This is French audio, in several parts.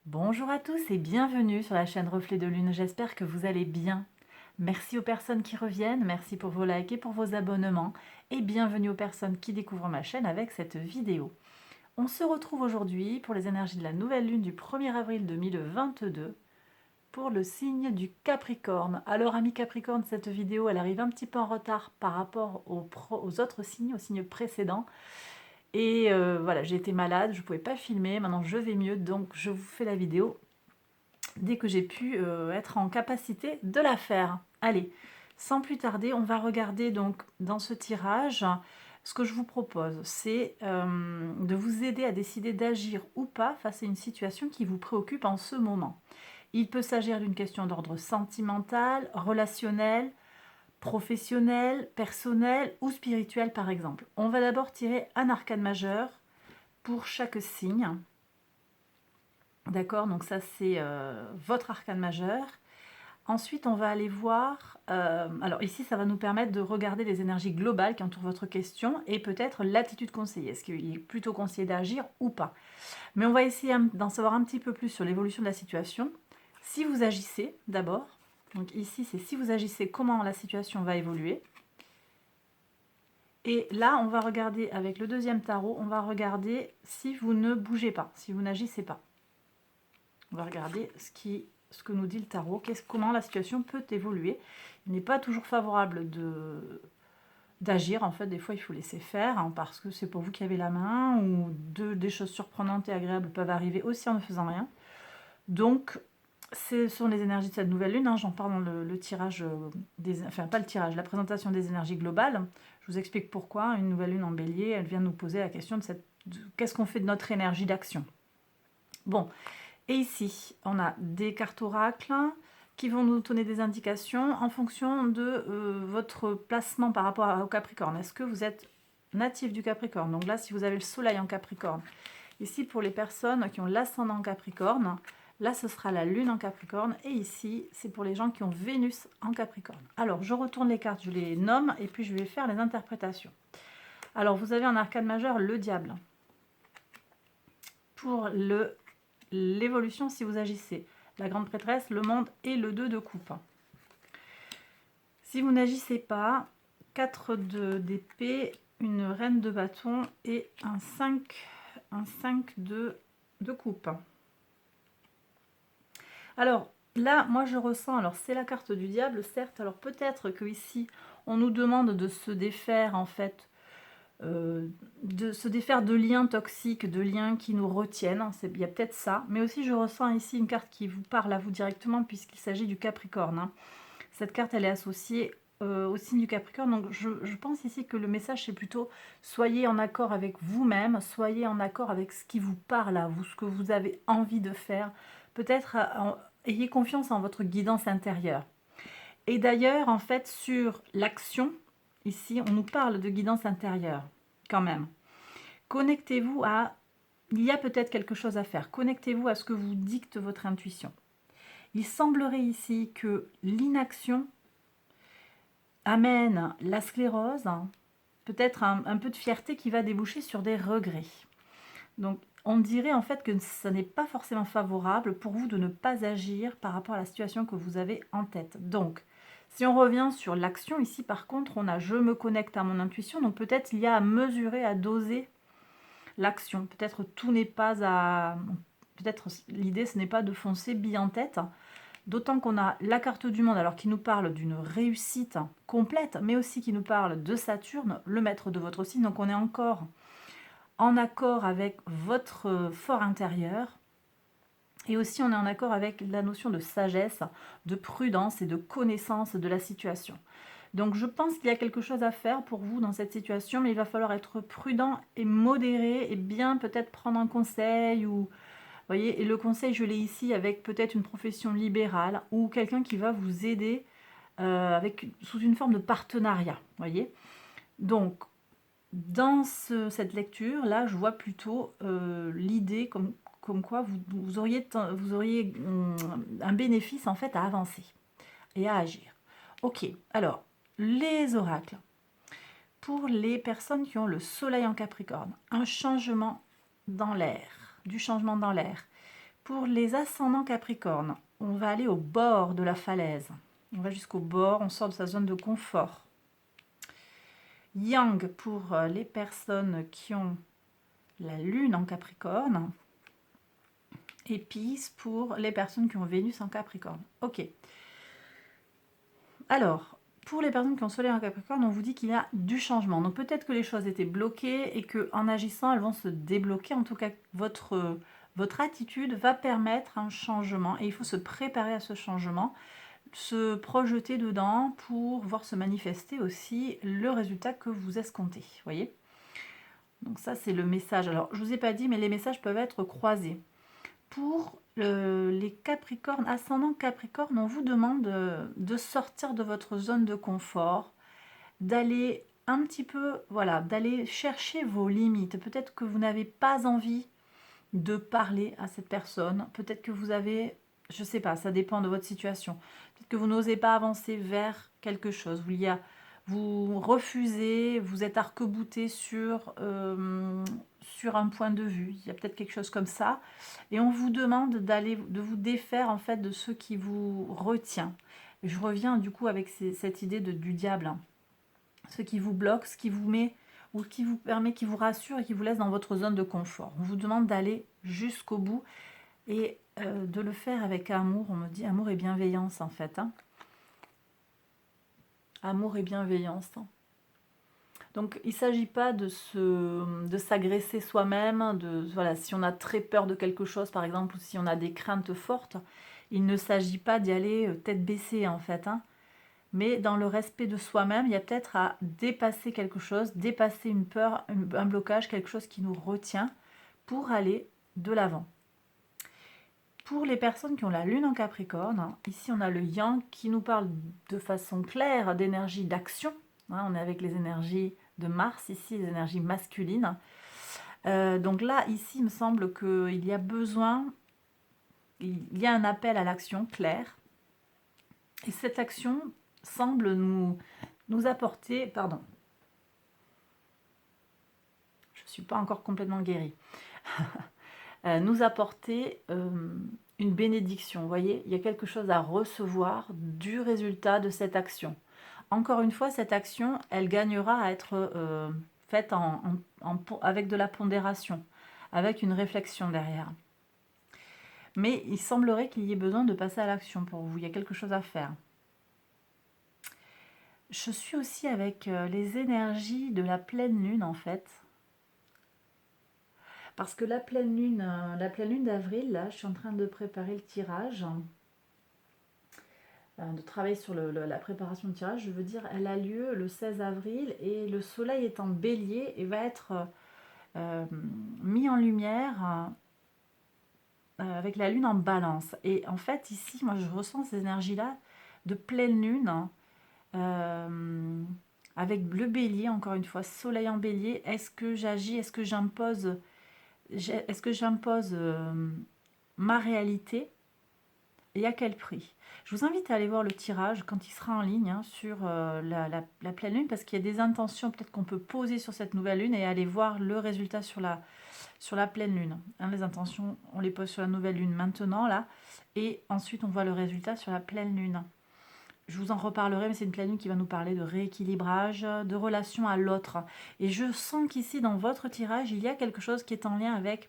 Bonjour à tous et bienvenue sur la chaîne Reflet de Lune, j'espère que vous allez bien. Merci aux personnes qui reviennent, merci pour vos likes et pour vos abonnements et bienvenue aux personnes qui découvrent ma chaîne avec cette vidéo. On se retrouve aujourd'hui pour les énergies de la nouvelle lune du 1er avril 2022 pour le signe du Capricorne. Alors amis Capricorne, cette vidéo elle arrive un petit peu en retard par rapport aux autres signes, aux signes précédents. Et voilà, j'ai été malade, je ne pouvais pas filmer, maintenant je vais mieux, donc je vous fais la vidéo dès que j'ai pu être en capacité de la faire. Allez, sans plus tarder, on va regarder donc dans ce tirage. Ce que je vous propose, c'est de vous aider à décider d'agir ou pas face à une situation qui vous préoccupe en ce moment. Il peut s'agir d'une question d'ordre sentimental, relationnel, professionnel, personnel ou spirituel par exemple. On va d'abord tirer un arcane majeur pour chaque signe. D'accord, donc ça c'est votre arcane majeur. Ensuite, on va aller voir, alors ici, ça va nous permettre de regarder les énergies globales qui entourent votre question et peut-être l'attitude conseillée. Est-ce qu'il est plutôt conseillé d'agir ou pas? Mais on va essayer d'en savoir un petit peu plus sur l'évolution de la situation. Si vous agissez, d'abord, donc ici, c'est si vous agissez, comment la situation va évoluer. Et là, on va regarder avec le deuxième tarot, on va regarder si vous ne bougez pas, si vous n'agissez pas. On va regarder ce que nous dit le tarot, comment la situation peut évoluer. Il n'est pas toujours favorable d'agir, en fait, des fois il faut laisser faire, hein, parce que c'est pour vous qui avez la main, ou des choses surprenantes et agréables peuvent arriver aussi en ne faisant rien. Donc, ce sont les énergies de cette nouvelle lune, hein, j'en parle dans le tirage, enfin pas le tirage, la présentation des énergies globales. Je vous explique pourquoi. Une nouvelle lune en bélier, elle vient nous poser la question de qu'est-ce qu'on fait de notre énergie d'action. Bon, et ici, on a des cartes oracles qui vont nous donner des indications en fonction de votre placement par rapport au Capricorne. Est-ce que vous êtes natif du Capricorne? Donc là, si vous avez le soleil en Capricorne. Ici, pour les personnes qui ont l'ascendant en Capricorne, là, ce sera la lune en Capricorne. Et ici, c'est pour les gens qui ont Vénus en Capricorne. Alors, je retourne les cartes, je les nomme et puis je vais faire les interprétations. Alors, vous avez en arcane majeur le diable. Pour l'évolution si vous agissez. La grande prêtresse, le monde et le 2 de coupe. Si vous n'agissez pas, 4 d'épée, une reine de bâton et un 5 de coupe. Alors là, moi je ressens, alors c'est la carte du diable, certes, alors peut-être que ici on nous demande de se défaire en fait de se défaire de liens toxiques, de liens qui nous retiennent, il y a peut-être ça, mais aussi je ressens ici une carte qui vous parle à vous directement puisqu'il s'agit du Capricorne. Hein. Cette carte elle est associée au signe du Capricorne, donc je pense ici que le message c'est plutôt soyez en accord avec vous-même, soyez en accord avec ce qui vous parle à vous, ce que vous avez envie de faire, peut-être ayez confiance en votre guidance intérieure. Et d'ailleurs, en fait, sur l'action, ici, on nous parle de guidance intérieure, quand même. Connectez-vous à... Il y a peut-être quelque chose à faire. Connectez-vous à ce que vous dicte votre intuition. Il semblerait ici que l'inaction amène la sclérose, peut-être un peu de fierté qui va déboucher sur des regrets. Donc, on dirait en fait que ce n'est pas forcément favorable pour vous de ne pas agir par rapport à la situation que vous avez en tête. Donc, si on revient sur l'action, ici par contre, on a je me connecte à mon intuition, donc peut-être il y a à mesurer, à doser l'action. Peut-être tout n'est pas à... Peut-être l'idée ce n'est pas de foncer bille en tête, d'autant qu'on a la carte du monde, alors qui nous parle d'une réussite complète, mais aussi qui nous parle de Saturne, le maître de votre signe, donc on est encore en accord avec votre fort intérieur. Et aussi, on est en accord avec la notion de sagesse, de prudence et de connaissance de la situation. Donc, je pense qu'il y a quelque chose à faire pour vous dans cette situation, mais il va falloir être prudent et modéré et bien peut-être prendre un conseil ou... Vous voyez, et le conseil, je l'ai ici avec peut-être une profession libérale ou quelqu'un qui va vous aider sous une forme de partenariat. Voyez. Donc, dans cette lecture, là, je vois plutôt l'idée comme quoi vous auriez un bénéfice en fait à avancer et à agir. Ok, alors, les oracles. Pour les personnes qui ont le soleil en Capricorne, un changement dans l'air, du changement dans l'air. Pour les ascendants Capricorne, on va aller au bord de la falaise. On va jusqu'au bord, on sort de sa zone de confort. Yang pour les personnes qui ont la Lune en Capricorne. Et Pisces pour les personnes qui ont Vénus en Capricorne. Ok. Alors, pour les personnes qui ont Soleil en Capricorne, on vous dit qu'il y a du changement. Donc peut-être que les choses étaient bloquées et qu'en agissant, elles vont se débloquer. En tout cas, votre attitude va permettre un changement et il faut se préparer à ce changement, se projeter dedans pour voir se manifester aussi le résultat que vous escomptez. Voyez ? Donc ça, c'est le message. Alors, je ne vous ai pas dit, mais les messages peuvent être croisés. Pour les Capricornes, ascendant Capricorne, on vous demande de sortir de votre zone de confort, d'aller un petit peu, voilà, d'aller chercher vos limites. Peut-être que vous n'avez pas envie de parler à cette personne. Peut-être que vous avez, je ne sais pas, ça dépend de votre situation. Peut-être que vous n'osez pas avancer vers quelque chose. Vous refusez, vous êtes arc-bouté sur un point de vue. Il y a peut-être quelque chose comme ça. Et on vous demande de vous défaire en fait de ce qui vous retient. Et je reviens du coup avec cette idée du diable. Hein. Ce qui vous bloque, ce qui vous met ou qui vous permet, qui vous rassure et qui vous laisse dans votre zone de confort. On vous demande d'aller jusqu'au bout et de le faire avec amour. On me dit amour et bienveillance en fait. Hein. Amour et bienveillance. Hein. Donc il ne s'agit pas de s'agresser soi-même, voilà, si on a très peur de quelque chose par exemple, ou si on a des craintes fortes, il ne s'agit pas d'y aller tête baissée en fait. Hein. Mais dans le respect de soi-même, il y a peut-être à dépasser quelque chose, dépasser une peur, un blocage, quelque chose qui nous retient pour aller de l'avant. Pour les personnes qui ont la Lune en Capricorne, ici on a le Yang qui nous parle de façon claire d'énergie d'action. Hein, on est avec les énergies de Mars, ici les énergies masculines. Donc là, ici, il me semble qu'il y a besoin, il y a un appel à l'action clair. Et cette action semble nous apporter, pardon, je ne suis pas encore complètement guérie, nous apporter une bénédiction. Vous voyez, il y a quelque chose à recevoir du résultat de cette action. Encore une fois, cette action, elle gagnera à être faite avec de la pondération, avec une réflexion derrière. Mais il semblerait qu'il y ait besoin de passer à l'action pour vous. Il y a quelque chose à faire. Je suis aussi avec les énergies de la pleine lune en fait. Parce que la pleine lune d'avril, là, je suis en train de préparer le tirage, de travailler sur la préparation de tirage. Je veux dire, elle a lieu le 16 avril et le soleil est en bélier et va être mis en lumière avec la lune en balance. Et en fait, ici, moi, je ressens ces énergies-là de pleine lune. Avec le bélier, encore une fois, soleil en bélier, est-ce que j'agis, est-ce que j'impose ma réalité et à quel prix? Je vous invite à aller voir le tirage quand il sera en ligne hein, sur la pleine lune, parce qu'il y a des intentions peut-être qu'on peut poser sur cette nouvelle lune et aller voir le résultat sur la pleine lune. Hein, les intentions, on les pose sur la nouvelle lune maintenant, là, et ensuite on voit le résultat sur la pleine lune. Je vous en reparlerai, mais c'est une pleine lune qui va nous parler de rééquilibrage, de relation à l'autre. Et je sens qu'ici, dans votre tirage, il y a quelque chose qui est en lien avec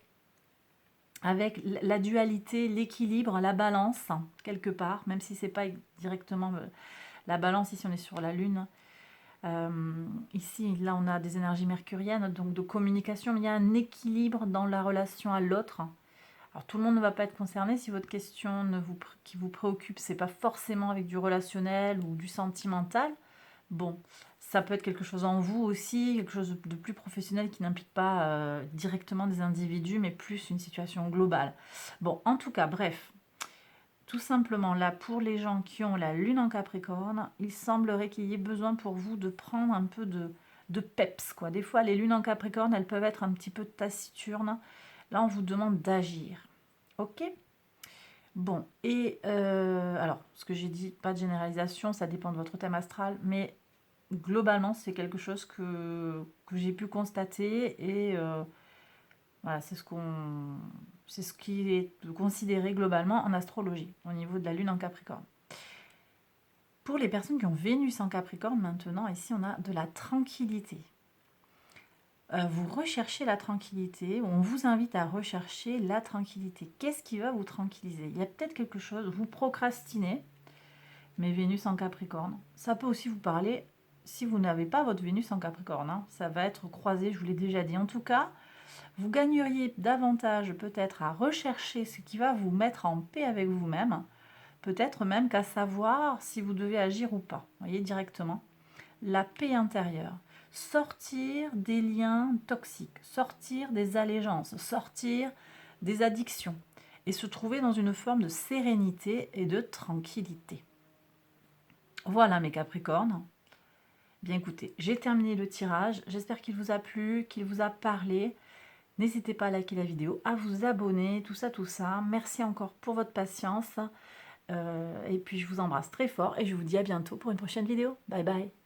la dualité, l'équilibre, la balance, quelque part, même si ce n'est pas directement la balance, ici on est sur la lune. Ici, là, on a des énergies mercuriennes, donc de communication, mais il y a un équilibre dans la relation à l'autre. Alors tout le monde ne va pas être concerné si votre question qui vous préoccupe, c'est pas forcément avec du relationnel ou du sentimental. Bon, ça peut être quelque chose en vous aussi, quelque chose de plus professionnel qui n'implique pas directement des individus, mais plus une situation globale. Bon, en tout cas, bref, tout simplement là, pour les gens qui ont la lune en Capricorne, il semblerait qu'il y ait besoin pour vous de prendre un peu de peps, quoi. Des fois, les lunes en Capricorne, elles peuvent être un petit peu taciturnes. Là, on vous demande d'agir. Ok? Bon, et alors, ce que j'ai dit, pas de généralisation, ça dépend de votre thème astral, mais globalement, c'est quelque chose que j'ai pu constater et voilà, c'est ce qu'on C'est ce qui est considéré globalement en astrologie, au niveau de la Lune en Capricorne. Pour les personnes qui ont Vénus en Capricorne, maintenant, ici, on a de la tranquillité. Vous recherchez la tranquillité, on vous invite à rechercher la tranquillité. Qu'est-ce qui va vous tranquilliser? Il y a peut-être quelque chose, vous procrastinez, mais Vénus en Capricorne. Ça peut aussi vous parler si vous n'avez pas votre Vénus en Capricorne. Hein. Ça va être croisé, je vous l'ai déjà dit. En tout cas, vous gagneriez davantage peut-être à rechercher ce qui va vous mettre en paix avec vous-même, peut-être même qu'à savoir si vous devez agir ou pas. Vous voyez directement. La paix intérieure. Sortir des liens toxiques, sortir des allégeances, sortir des addictions et se trouver dans une forme de sérénité et de tranquillité. Voilà mes Capricornes. Bien écoutez, j'ai terminé le tirage. J'espère qu'il vous a plu, qu'il vous a parlé. N'hésitez pas à liker la vidéo, à vous abonner, tout ça, tout ça. Merci encore pour votre patience. Et puis je vous embrasse très fort et je vous dis à bientôt pour une prochaine vidéo. Bye bye.